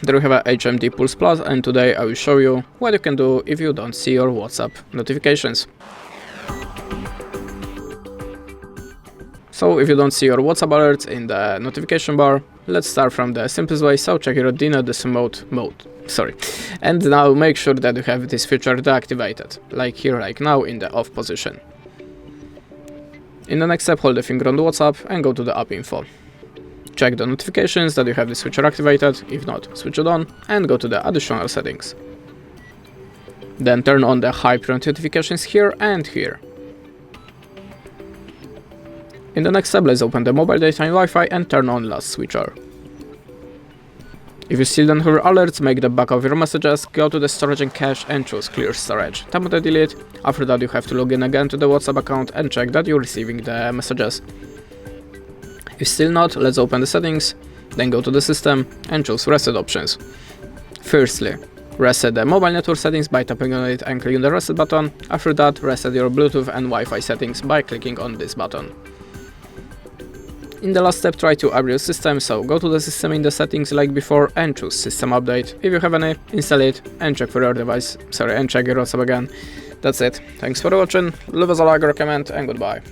There we have a HMD Pulse Plus, and today I will show you what you can do if you don't see your WhatsApp notifications. So if you don't see your WhatsApp alerts in the notification bar, let's start from the simplest way. So check your Do Not Disturb mode. And now make sure that you have this feature deactivated, like here, like now, in the off position. In the next step, hold the finger on the WhatsApp and go to the app info. Check the notifications that you have this feature activated. If not, switch it on and go to the additional settings. Then turn on the high priority notifications here and here. In the next step, let's open the mobile data and Wi-Fi and turn on last switcher. If you still don't have your alerts, make the backup of your messages, go to the storage and cache and choose clear storage. Tap on the delete. After that, you have to log in again to the WhatsApp account and check that you're receiving the messages. If still not, let's open the settings, then go to the system and choose reset options. Firstly, reset the mobile network settings by tapping on it and clicking the reset button. After that, reset your Bluetooth and Wi-Fi settings by clicking on this button. In the last step, try to upgrade your system, so go to the system in the settings like before and choose system update. If you have any, install it and check for your device, and check your WhatsApp again. That's it. Thanks for watching, leave us a like or a comment, and goodbye.